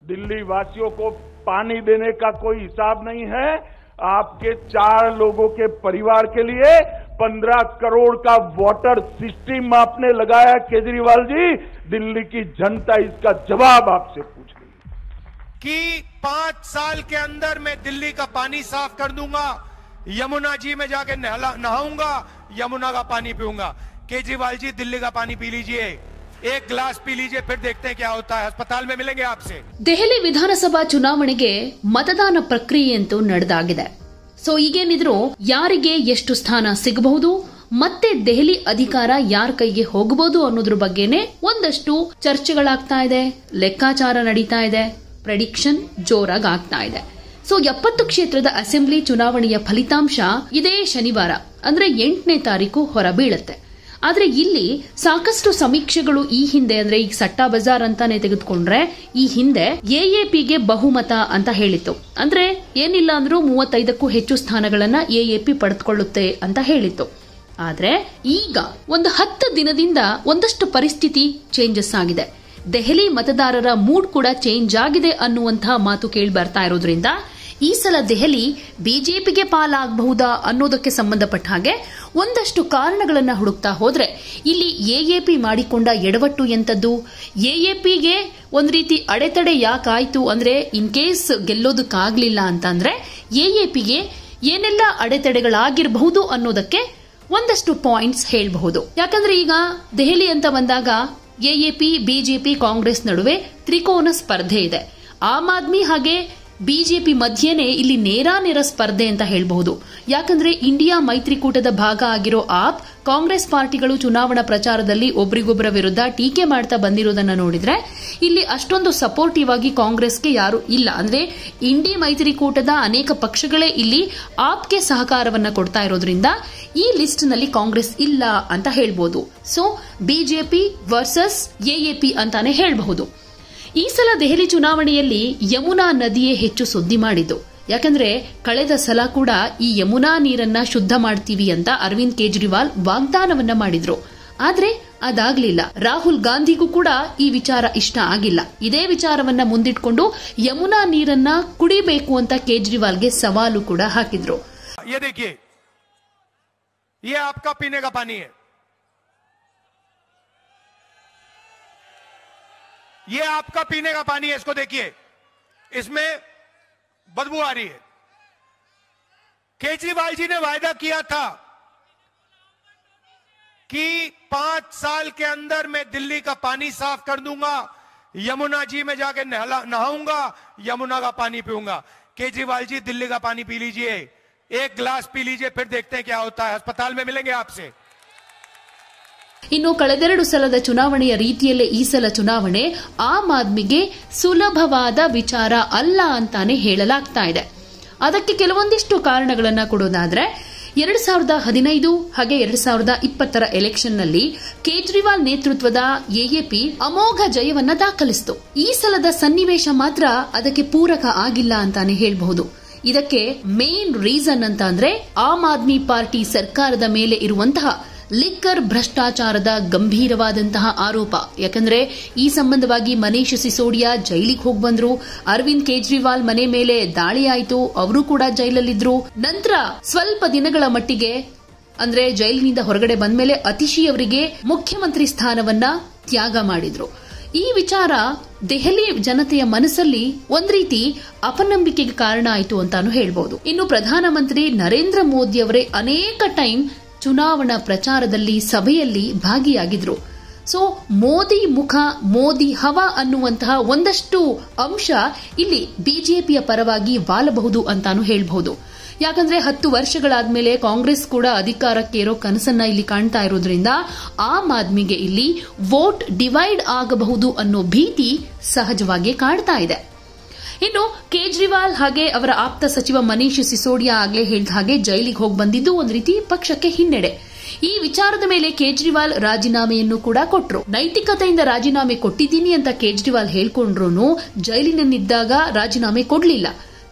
दिल्ली वासियों को पानी देने का कोई हिसाब नहीं है। आपके 4 लोगों के परिवार के लिए 15 करोड़ का वाटर सिस्टम आपने लगाया केजरीवाल जी। दिल्ली की जनता इसका जवाब आपसे पूछ रही है कि 5 साल के अंदर मैं दिल्ली का पानी साफ कर दूंगा, यमुना जी में जाके नहाऊंगा, यमुना का पानी पीऊंगा। केजरीवाल जी, दिल्ली का पानी पी लीजिए, एक ग्लास पी लीजिए, फिर देखते हैं क्या होता है। अस्पताल में मिलेंगे आपसे। ದೆಹಲಿ ವಿಧಾನಸಭಾ ಚುನಾವಣೆಗೆ ಮತದಾನ ಪ್ರಕ್ರಿಯೆಯಂತೂ ನಡೆದಾಗಿದೆ. ಸೊ ಈಗೇನಿದ್ರು ಯಾರಿಗೆ ಎಷ್ಟು ಸ್ಥಾನ ಸಿಗಬಹುದು, ಮತ್ತೆ ದೆಹಲಿ ಅಧಿಕಾರ ಯಾರ ಕೈಗೆ ಹೋಗಬಹುದು ಅನ್ನೋದ್ರ ಬಗ್ಗೆನೆ ಒಂದಷ್ಟು ಚರ್ಚೆಗಳಾಗ್ತಾ ಇದೆ, ಲೆಕ್ಕಾಚಾರ ನಡೀತಾ ಇದೆ, ಪ್ರೆಡಿಕ್ಷನ್ ಜೋರಾಗಿ ಆಗ್ತಾ ಇದೆ. ಸೊ 70 ಕ್ಷೇತ್ರದ ಅಸೆಂಬ್ಲಿ ಚುನಾವಣೆಯ ಫಲಿತಾಂಶ ಇದೇ ಶನಿವಾರ ಅಂದ್ರೆ 8ನೇ ತಾರೀಕು ಹೊರಬೀಳುತ್ತೆ. ಆದ್ರೆ ಇಲ್ಲಿ ಸಾಕಷ್ಟು ಸಮೀಕ್ಷೆಗಳು ಈ ಹಿಂದೆ ಅಂದ್ರೆ ಈಗ ಸಟ್ಟಾ ಬಜಾರ್ ಅಂತಾನೆ ತೆಗೆದುಕೊಂಡ್ರೆ ಈ ಹಿಂದೆ ಎಎಪಿಗೆ ಬಹುಮತ ಅಂತ ಹೇಳಿತ್ತು. ಅಂದ್ರೆ ಏನಿಲ್ಲ ಅಂದ್ರೂ 35ಕ್ಕೂ ಹೆಚ್ಚು ಸ್ಥಾನಗಳನ್ನ ಎಎಪಿ ಪಡೆದುಕೊಳ್ಳುತ್ತೆ ಅಂತ ಹೇಳಿತ್ತು. ಆದ್ರೆ ಈಗ ಒಂದು 10 ದಿನದಿಂದ ಒಂದಷ್ಟು ಪರಿಸ್ಥಿತಿ ಚೇಂಜಸ್ ಆಗಿದೆ. ದೆಹಲಿ ಮತದಾರರ ಮೂಡ್ ಕೂಡ ಚೇಂಜ್ ಆಗಿದೆ ಅನ್ನುವಂತಹ ಮಾತು ಕೇಳಿ ಬರ್ತಾ ಇರೋದ್ರಿಂದ ಈ ಸಲ ದೆಹಲಿ ಬಿಜೆಪಿಗೆ ಪಾಲಾಗಬಹುದಾ ಅನ್ನೋದಕ್ಕೆ ಸಂಬಂಧಪಟ್ಟ ಹಾಗೆ ಒಂದಷ್ಟು ಕಾರಣಗಳನ್ನ ಹುಡುಕ್ತಾ ಹೋದ್ರೆ ಇಲ್ಲಿ ಎಎಪಿ ಮಾಡಿಕೊಂಡ ಎಡವಟ್ಟು ಎಂತದ್ದು, ಎಎಪಿಗೆ ಒಂದ್ ರೀತಿ ಅಡೆತಡೆ ಯಾಕಾಯ್ತು ಅಂದ್ರೆ ಇನ್ ಕೇಸ್ ಗೆಲ್ಲೋದಕ್ಕಾಗ್ಲಿಲ್ಲ ಅಂತಂದ್ರೆ ಎಎಪಿಗೆ ಏನೆಲ್ಲ ಅಡೆತಡೆಗಳಾಗಿರಬಹುದು ಅನ್ನೋದಕ್ಕೆ ಒಂದಷ್ಟು ಪಾಯಿಂಟ್ಸ್ ಹೇಳಬಹುದು. ಯಾಕಂದ್ರೆ ಈಗ ದೆಹಲಿ ಅಂತ ಬಂದಾಗ ಎಎಪಿ, ಬಿಜೆಪಿ, ಕಾಂಗ್ರೆಸ್ ನಡುವೆ ತ್ರಿಕೋನ ಸ್ಪರ್ಧೆ ಇದೆ. ಆಮ್ ಆದ್ಮಿ ಹಾಗೆ ಬಿಜೆಪಿ ಮಧ್ಯೆನೇ ಇಲ್ಲಿ ನೇರ ಸ್ಪರ್ಧೆ ಅಂತ ಹೇಳಬಹುದು. ಯಾಕಂದ್ರೆ ಇಂಡಿಯಾ ಮೈತ್ರಿಕೂಟದ ಭಾಗ ಆಗಿರೋ ಆಪ್, ಕಾಂಗ್ರೆಸ್ ಪಾರ್ಟಿಗಳು ಚುನಾವಣಾ ಪ್ರಚಾರದಲ್ಲಿ ಒಬ್ರಿಗೊಬ್ಬರ ವಿರುದ್ಧ ಟೀಕೆ ಮಾಡ್ತಾ ಬಂದಿರೋದನ್ನ ನೋಡಿದ್ರೆ ಇಲ್ಲಿ ಅಷ್ಟೊಂದು ಸಪೋರ್ಟಿವ್ ಆಗಿ ಕಾಂಗ್ರೆಸ್ಗೆ ಯಾರು ಇಲ್ಲ. ಅಂದ್ರೆ ಇಂಡಿ ಮೈತ್ರಿಕೂಟದ ಅನೇಕ ಪಕ್ಷಗಳೇ ಇಲ್ಲಿ ಆಪ್ಗೆ ಸಹಕಾರವನ್ನ ಕೊಡ್ತಾ ಇರೋದ್ರಿಂದ ಈ ಲಿಸ್ಟ್ ನಲ್ಲಿ ಕಾಂಗ್ರೆಸ್ ಇಲ್ಲ ಅಂತ ಹೇಳಬಹುದು. ಸೊ ಬಿಜೆಪಿ ವರ್ಸಸ್ ಎಎಪಿ ಅಂತಾನೆ ಹೇಳಬಹುದು. ಈ ಸಲ ದೆಹಲಿ ಚುನಾವಣೆಯಲ್ಲಿ ಯಮುನಾ ನದಿಯೇ ಹೆಚ್ಚು ಸುದ್ದಿ ಮಾಡಿದ್ದು. ಯಾಕಂದ್ರೆ ಕಳೆದ ಸಲ ಕೂಡ ಈ ಯಮುನಾ ನೀರನ್ನ ಶುದ್ಧ ಮಾಡ್ತೀವಿ ಅಂತ ಅರವಿಂದ್ ಕೇಜ್ರಿವಾಲ್ ವಾಗ್ದಾನವನ್ನ ಮಾಡಿದ್ರು. ಆದ್ರೆ ಅದಾಗ್ಲಿಲ್ಲ. ರಾಹುಲ್ ಗಾಂಧಿಗೂ ಕೂಡ ಈ ವಿಚಾರ ಇಷ್ಟ ಆಗಿಲ್ಲ. ಇದೇ ವಿಚಾರವನ್ನ ಮುಂದಿಟ್ಕೊಂಡು ಯಮುನಾ ನೀರನ್ನ ಕುಡಿಬೇಕು ಅಂತ ಕೇಜ್ರಿವಾಲ್ಗೆ ಸವಾಲು ಕೂಡ ಹಾಕಿದ್ರು. ये आपका पीने का पानी है, ये आपका पीने का पानी है, इसको देखिए, इसमें बदबू आ रही है। केजरीवाल जी ने वायदा किया था कि 5 साल के अंदर मैं दिल्ली का पानी साफ कर दूंगा, यमुना जी में जाके नहाऊंगा, यमुना का पानी पीऊंगा। केजरीवाल जी, दिल्ली का पानी पी लीजिए, एक ग्लास पी लीजिए, फिर देखते हैं क्या होता है। अस्पताल में मिलेंगे आपसे। ಇನ್ನು ಕಳೆದೆರಡು ಸಲದ ಚುನಾವಣೆಯ ರೀತಿಯಲ್ಲೇ ಈ ಸಲ ಚುನಾವಣೆ ಆಮ್ ಆದ್ಮಿಗೆ ಸುಲಭವಾದ ವಿಚಾರ ಅಲ್ಲ ಅಂತಾನೆ ಹೇಳಲಾಗ್ತಾ ಇದೆ. ಅದಕ್ಕೆ ಕೆಲವೊಂದಿಷ್ಟು ಕಾರಣಗಳನ್ನ ಕೊಡೋದಾದ್ರೆ 2015 ಹಾಗೆ 2020ರ ಎಲೆಕ್ಷನ್ನಲ್ಲಿ ಕೇಜ್ರಿವಾಲ್ ನೇತೃತ್ವದ ಎಎಪಿ ಅಮೋಘ ಜಯವನ್ನ ದಾಖಲಿಸಿತು. ಈ ಸಲದ ಸನ್ನಿವೇಶ ಮಾತ್ರ ಅದಕ್ಕೆ ಪೂರಕ ಆಗಿಲ್ಲ ಅಂತಾನೆ ಹೇಳಬಹುದು. ಇದಕ್ಕೆ ಮೇನ್ ರೀಸನ್ ಅಂತ ಅಂದ್ರೆ ಆಮ್ ಆದ್ಮಿ ಪಾರ್ಟಿ ಸರ್ಕಾರದ ಮೇಲೆ ಇರುವಂತಹ ಲಿಕ್ಕರ್ ಭ್ರಷ್ಟಾಚಾರದ ಗಂಭೀರವಾದಂತಹ ಆರೋಪ. ಯಾಕಂದ್ರೆ ಈ ಸಂಬಂಧವಾಗಿ ಮನೀಶ್ ಸಿಸೋಡಿಯಾ ಜೈಲಿಗೆ ಹೋಗಿ ಬಂದ್ರು. ಅರವಿಂದ್ ಕೇಜ್ರಿವಾಲ್ ಮನೆ ಮೇಲೆ ದಾಳಿ ಆಯಿತು, ಅವರು ಕೂಡ ಜೈಲಲ್ಲಿದ್ರು. ನಂತರ ಸ್ವಲ್ಪ ದಿನಗಳ ಮಟ್ಟಿಗೆ ಅಂದ್ರೆ ಜೈಲಿನಿಂದ ಹೊರಗಡೆ ಬಂದ ಮೇಲೆ ಅತಿಶಿ ಅವರಿಗೆ ಮುಖ್ಯಮಂತ್ರಿ ಸ್ಥಾನವನ್ನ ತ್ಯಾಗ ಮಾಡಿದ್ರು. ಈ ವಿಚಾರ ದೆಹಲಿ ಜನತೆಯ ಮನಸ್ಸಲ್ಲಿ ಒಂದ್ ರೀತಿ ಅಪನಂಬಿಕೆಗೆ ಕಾರಣ ಆಯಿತು ಅಂತಾನು ಹೇಳಬಹುದು. ಇನ್ನು ಪ್ರಧಾನಮಂತ್ರಿ ನರೇಂದ್ರ ಮೋದಿ ಅವರೇ ಅನೇಕ ಟೈಮ್ ಚುನಾವಣಾ ಪ್ರಚಾರದಲ್ಲಿ ಸಭೆಯಲ್ಲಿ ಭಾಗಿಯಾಗಿದ್ರು. ಸೊ ಮೋದಿ ಮುಖ, ಮೋದಿ ಹವಾ ಅನ್ನುವಂತಹ ಒಂದಷ್ಟು ಅಂಶ ಇಲ್ಲಿ ಬಿಜೆಪಿಯ ಪರವಾಗಿ ವಾಲಬಹುದು ಅಂತಾನು ಹೇಳಬಹುದು. ಯಾಕಂದ್ರೆ 10 ವರ್ಷಗಳಾದ್ಮೇಲೆ ಕಾಂಗ್ರೆಸ್ ಕೂಡ ಅಧಿಕಾರಕ್ಕೇರೋ ಕನಸನ್ನ ಇಲ್ಲಿ ಕಾಣ್ತಾ ಇರೋದ್ರಿಂದ ಆಮ್ ಆದ್ಮಿಗೆ ಇಲ್ಲಿ ವೋಟ್ ಡಿವೈಡ್ ಆಗಬಹುದು ಅನ್ನೋ ಭೀತಿ ಸಹಜವಾಗಿ ಕಾಡ್ತಾ ಇದೆ. ಇನ್ನು ಕೇಜ್ರಿವಾಲ್ ಹಾಗೆ ಅವರ ಆಪ್ತ ಸಚಿವ ಮನೀಶ್ ಸಿಸೋಡಿಯಾ ಆಗ್ಲೇ ಹೇಳಿದ ಹಾಗೆ ಜೈಲಿಗೆ ಹೋಗಿ ಬಂದಿದ್ದು ಒಂದು ರೀತಿ ಪಕ್ಷಕ್ಕೆ ಹಿನ್ನಡೆ. ಈ ವಿಚಾರದ ಮೇಲೆ ಕೇಜ್ರಿವಾಲ್ ರಾಜೀನಾಮೆಯನ್ನು ಕೂಡ ಕೊಟ್ಟರು. ನೈತಿಕತೆಯಿಂದ ರಾಜೀನಾಮೆ ಕೊಟ್ಟಿದ್ದೀನಿ ಅಂತ ಕೇಜ್ರಿವಾಲ್ ಹೇಳ್ಕೊಂಡ್ರು ಜೈಲಿನಲ್ಲಿದ್ದಾಗ ರಾಜೀನಾಮೆ ಕೊಡ್ಲಿಲ್ಲ.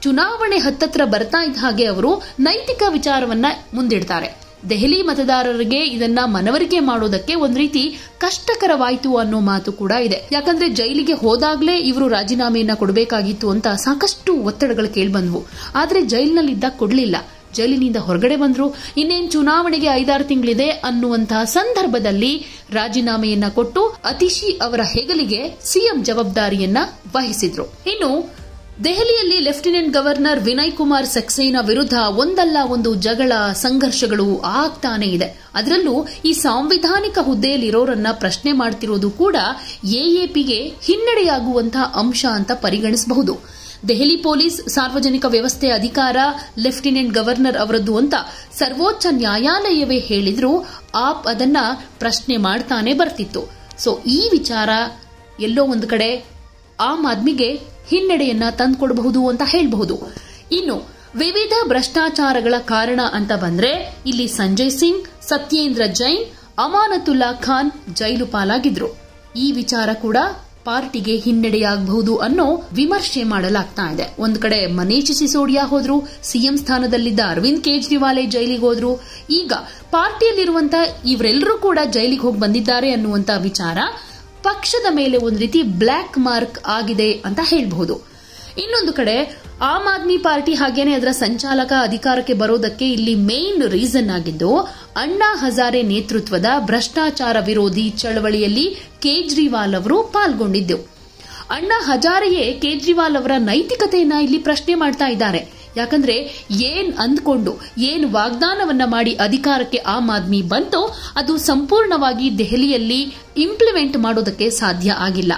ಚುನಾವಣೆ ಹತ್ತತ್ರ ಬರ್ತಾ ಇದ್ದ ಹಾಗೆ ಅವರು ನೈತಿಕ ವಿಚಾರವನ್ನ ಮುಂದಿಡ್ತಾರೆ. ದೆಹಲಿ ಮತದಾರರಿಗೆ ಇದನ್ನ ಮನವರಿಕೆ ಮಾಡೋದಕ್ಕೆ ಒಂದ್ ರೀತಿ ಕಷ್ಟಕರವಾಯಿತು ಅನ್ನೋ ಮಾತು ಕೂಡ ಇದೆ. ಯಾಕಂದ್ರೆ ಜೈಲಿಗೆ ಹೋದಾಗ್ಲೇ ಇವರು ರಾಜೀನಾಮೆಯನ್ನ ಕೊಡಬೇಕಾಗಿತ್ತು ಅಂತ ಸಾಕಷ್ಟು ಒತ್ತಡಗಳು ಕೇಳಿಬಂದ್ವು. ಆದ್ರೆ ಜೈಲಿನಲ್ಲಿದ್ದಾಗ ಕೊಡ್ಲಿಲ್ಲ. ಜೈಲಿನಿಂದ ಹೊರಗಡೆ ಬಂದ್ರು. ಇನ್ನೇನು ಚುನಾವಣೆಗೆ 5-6 ತಿಂಗಳಿದೆ ಅನ್ನುವಂತಹ ಸಂದರ್ಭದಲ್ಲಿ ರಾಜೀನಾಮೆಯನ್ನ ಕೊಟ್ಟು ಅತಿಶಿ ಅವರ ಹೆಗಲಿಗೆ ಸಿಎಂ ಜವಾಬ್ದಾರಿಯನ್ನ ವಹಿಸಿದ್ರು. ಇನ್ನು ದೆಹಲಿಯಲ್ಲಿ ಲೆಫ್ಟಿನೆಂಟ್ ಗವರ್ನರ್ ವಿನಯ್ ಕುಮಾರ್ ಸಕ್ಸೇನಾ ವಿರುದ್ಧ ಒಂದಲ್ಲ ಒಂದು ಜಗಳ ಸಂಘರ್ಷಗಳು ಆಗ್ತಾನೆ ಇದೆ. ಅದರಲ್ಲೂ ಈ ಸಾಂವಿಧಾನಿಕ ಹುದ್ದೆಯಲ್ಲಿರೋರನ್ನ ಪ್ರಶ್ನೆ ಮಾಡ್ತಿರೋದು ಕೂಡ ಎಎಪಿಗೆ ಹಿನ್ನಡೆಯಾಗುವಂತಹ ಅಂಶ ಅಂತ ಪರಿಗಣಿಸಬಹುದು. ದೆಹಲಿ ಪೊಲೀಸ್ ಸಾರ್ವಜನಿಕ ವ್ಯವಸ್ಥೆ ಅಧಿಕಾರ ಲೆಫ್ಟಿನೆಂಟ್ ಗವರ್ನರ್ ಅವರದ್ದು ಅಂತ ಸರ್ವೋಚ್ಚ ನ್ಯಾಯಾಲಯವೇ ಹೇಳಿದ್ರೂ ಆಪ್ ಅದನ್ನ ಪ್ರಶ್ನೆ ಮಾಡ್ತಾನೆ ಬರ್ತಿತ್ತು. ಸೊ ಈ ವಿಚಾರ ಎಲ್ಲೋ ಒಂದು ಕಡೆ ಆಮ್ ಆದ್ಮಿಗೆ ಹಿನ್ನಡೆಯನ್ನ ತಂದುಕೊಡಬಹುದು ಅಂತ ಹೇಳಬಹುದು. ಇನ್ನು ವಿವಿಧ ಭ್ರಷ್ಟಾಚಾರಗಳ ಕಾರಣ ಅಂತ ಬಂದ್ರೆ ಇಲ್ಲಿ ಸಂಜಯ್ ಸಿಂಗ್, ಸತ್ಯೇಂದ್ರ ಜೈನ್, ಅಮಾನತುಲ್ಲಾ ಖಾನ್ ಜೈಲು ಪಾಲಾಗಿದ್ರು. ಈ ವಿಚಾರ ಕೂಡ ಪಾರ್ಟಿಗೆ ಹಿನ್ನಡೆಯಾಗಬಹುದು ಅನ್ನೋ ವಿಮರ್ಶೆ ಮಾಡಲಾಗ್ತಾ ಇದೆ. ಒಂದು ಕಡೆ ಮನೀಶ್ ಸಿಸೋಡಿಯಾ ಹೋದ್ರು, ಸಿಎಂ ಸ್ಥಾನದಲ್ಲಿದ್ದ ಅರವಿಂದ್ ಕೇಜ್ರಿವಾಲ್ ಜೈಲಿಗೆ ಹೋದ್ರು. ಈಗ ಪಾರ್ಟಿಯಲ್ಲಿರುವಂತಹ ಇವರೆಲ್ಲರೂ ಕೂಡ ಜೈಲಿಗೆ ಹೋಗಿ ಬಂದಿದ್ದಾರೆ ಅನ್ನುವಂತ ವಿಚಾರ ಪಕ್ಷದ ಮೇಲೆ ಒಂದು ರೀತಿ ಬ್ಲಾಕ್ ಮಾರ್ಕ್ ಆಗಿದೆ ಅಂತ ಹೇಳಬಹುದು. ಇನ್ನೊಂದು ಕಡೆ ಆಮ್ ಆದ್ಮಿ ಪಾರ್ಟಿ ಹಾಗೇನೆ ಅದರ ಸಂಚಾಲಕ ಅಧಿಕಾರಕ್ಕೆ ಬರೋದಕ್ಕೆ ಇಲ್ಲಿ ಮೇನ್ ರೀಸನ್ ಆಗಿದ್ದು ಅಣ್ಣಾ ಹಜಾರೆ ನೇತೃತ್ವದ ಭ್ರಷ್ಟಾಚಾರ ವಿರೋಧಿ ಚಳವಳಿಯಲ್ಲಿ ಕೇಜ್ರಿವಾಲ್ ಅವರು ಪಾಲ್ಗೊಂಡಿದ್ದು. ಅಣ್ಣಾ ಹಜಾರೆಯೇ ಕೇಜ್ರಿವಾಲ್ ಅವರ ನೈತಿಕತೆಯನ್ನ ಇಲ್ಲಿ ಪ್ರಶ್ನೆ ಮಾಡ್ತಾ ಇದ್ದಾರೆ. ಯಾಕಂದ್ರೆ ಏನ್ ಅಂದ್ಕೊಂಡು ಏನ್ ವಾಗ್ದಾನವನ್ನ ಮಾಡಿ ಅಧಿಕಾರಕ್ಕೆ ಆಮ್ ಆದ್ಮಿ ಬಂತೋ ಅದು ಸಂಪೂರ್ಣವಾಗಿ ದೆಹಲಿಯಲ್ಲಿ ಇಂಪ್ಲಿಮೆಂಟ್ ಮಾಡೋದಕ್ಕೆ ಸಾಧ್ಯ ಆಗಿಲ್ಲ.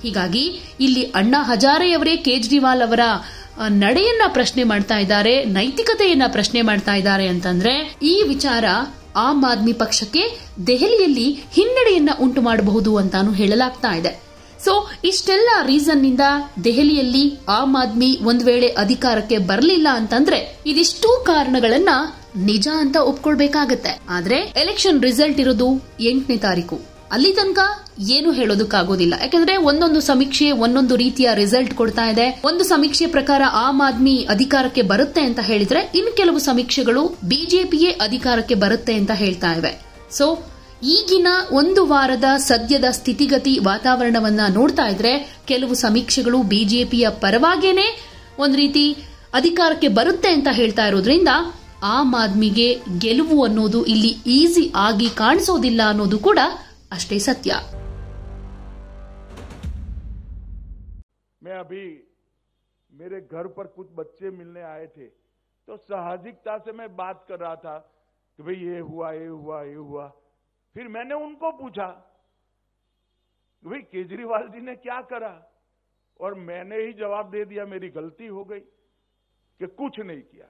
ಹೀಗಾಗಿ ಇಲ್ಲಿ ಅಣ್ಣಾ ಹಜಾರೆಯವರೇ ಕೇಜ್ರಿವಾಲ್ ಅವರ ನಡೆಯನ್ನ ಪ್ರಶ್ನೆ ಮಾಡ್ತಾ ಇದ್ದಾರೆ, ನೈತಿಕತೆಯನ್ನ ಪ್ರಶ್ನೆ ಮಾಡ್ತಾ ಇದ್ದಾರೆ ಅಂತಂದ್ರೆ ಈ ವಿಚಾರ ಆಮ್ ಆದ್ಮಿ ಪಕ್ಷಕ್ಕೆ ದೆಹಲಿಯಲ್ಲಿ ಹಿನ್ನಡೆಯನ್ನ ಉಂಟು ಮಾಡಬಹುದು ಅಂತಾನು ಹೇಳಲಾಗ್ತಾ ಇದೆ. ಸೊ ಇಷ್ಟೆಲ್ಲ ರೀಸನ್ ನಿಂದ ದೆಹಲಿಯಲ್ಲಿ ಆಮ್ ಆದ್ಮಿ ಒಂದ್ ವೇಳೆ ಅಧಿಕಾರಕ್ಕೆ ಬರಲಿಲ್ಲ ಅಂತಂದ್ರೆ ಇದಿಷ್ಟೂ ಕಾರಣಗಳನ್ನ ನಿಜ ಅಂತ ಒಪ್ಕೊಳ್ಬೇಕಾಗತ್ತೆ. ಆದ್ರೆ ಎಲೆಕ್ಷನ್ ರಿಸಲ್ಟ್ ಇರೋದು 8ನೇ ತಾರೀಕು. ಅಲ್ಲಿ ತನಕ ಏನು ಹೇಳೋದಕ್ಕಾಗೋದಿಲ್ಲ. ಯಾಕಂದ್ರೆ ಒಂದೊಂದು ಸಮೀಕ್ಷೆ ಒಂದೊಂದು ರೀತಿಯ ರಿಸಲ್ಟ್ ಕೊಡ್ತಾ ಇದೆ. ಒಂದು ಸಮೀಕ್ಷೆ ಪ್ರಕಾರ ಆಮ್ ಆದ್ಮಿ ಅಧಿಕಾರಕ್ಕೆ ಬರುತ್ತೆ ಅಂತ ಹೇಳಿದ್ರೆ ಇನ್ನು ಕೆಲವು ಸಮೀಕ್ಷೆಗಳು ಬಿಜೆಪಿಯೇ ಅಧಿಕಾರಕ್ಕೆ ಬರುತ್ತೆ ಅಂತ ಹೇಳ್ತಾ ಇವೆ. ಸೊ ಈಗಿನ ಒಂದು ವಾರದ ಸದ್ಯದ ಸ್ಥಿತಿಗತಿ ವಾತಾವರಣವನ್ನ ನೋಡ್ತಾ ಇದ್ರೆ ಕೆಲವು ಸಮೀಕ್ಷೆಗಳು ಬಿಜೆಪಿಯ ಪರವಾಗೇನೆ ಒಂದ್ ರೀತಿ ಅಧಿಕಾರಕ್ಕೆ ಬರುತ್ತೆ ಅಂತ ಹೇಳ್ತಾ ಇರೋದ್ರಿಂದ ಆಮ್ ಆದ್ಮಿಗೆ ಗೆಲುವು ಅನ್ನೋದು ಇಲ್ಲಿ ಈಸಿ ಆಗಿ ಕಾಣಿಸೋದಿಲ್ಲ ಅನ್ನೋದು ಕೂಡ ಅಷ್ಟೇ ಸತ್ಯ. मैं अभी मेरे घर पर कुछ बच्चे मिलने आए थे तो साहजिकता से मैं बात कर रहा था कि भाई ये हुआ ये हुआ ये हुआ. फिर मैंने उनको पूछा कि भाई केजरीवाल जी ने क्या करा, और मैंने ही जवाब दे दिया मेरी गलती हो गई कि कुछ नहीं किया.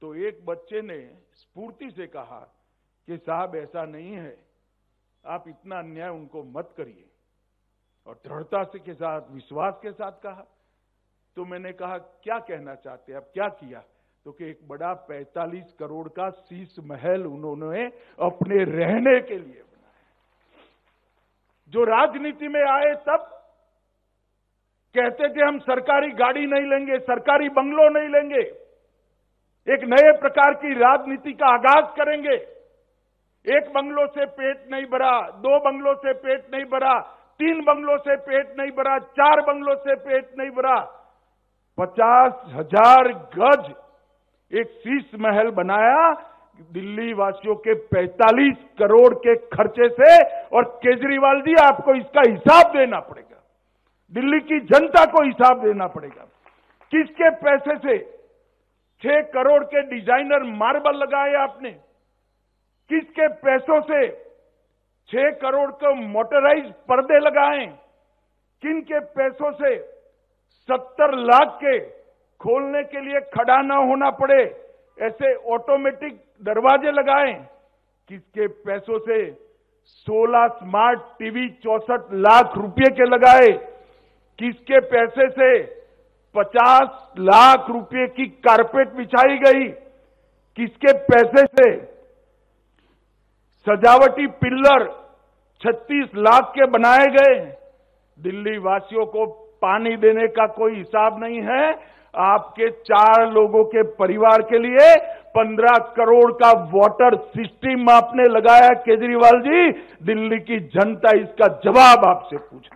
तो एक बच्चे ने स्फूर्ति से कहा कि साहब ऐसा नहीं है, आप इतना अन्याय उनको मत करिए, और दृढ़ता से के साथ विश्वास के साथ कहा. तो मैंने कहा क्या कहना चाहते हैं, अब क्या किया? तो कि एक बड़ा 45 करोड़ का शीश महल उन्होंने अपने रहने के लिए बनाया. जो राजनीति में आए तब कहते थे हम सरकारी गाड़ी नहीं लेंगे, सरकारी बंगलो नहीं लेंगे, एक नए प्रकार की राजनीति का आगाज करेंगे. एक बंगलों से पेट नहीं भरा, 2 बंगलों से पेट नहीं भरा, 3 बंगलों से पेट नहीं भरा, 4 बंगलों से पेट नहीं भरा, 50,000 गज एक शीश महल बनाया दिल्ली वासियों के 45 करोड़ के खर्चे से. और केजरीवाल जी आपको इसका हिसाब देना पड़ेगा, दिल्ली की जनता को हिसाब देना पड़ेगा. किसके पैसे से 6 करोड़ के डिजाइनर मार्बल लगाए आपने? किसके पैसों से 6 करोड़ के मोटराइज पर्दे लगाए? किन के पैसों से 70 लाख के खोलने के लिए खड़ा न होना पड़े ऐसे ऑटोमेटिक दरवाजे लगाए? किसके पैसों से 16 स्मार्ट टीवी 64 लाख रुपए के लगाए? किसके पैसे से 50 लाख रुपए की कारपेट बिछाई गई? किसके पैसे से सजावटी पिल्लर 36 लाख के बनाए गए? दिल्ली वासियों को पानी देने का कोई हिसाब नहीं है। आपके 4 लोगों के परिवार के लिए 15 करोड़ का वाटर सिस्टम आपने लगाया केजरीवाल जी। दिल्ली की जनता इसका जवाब आपसे पूछ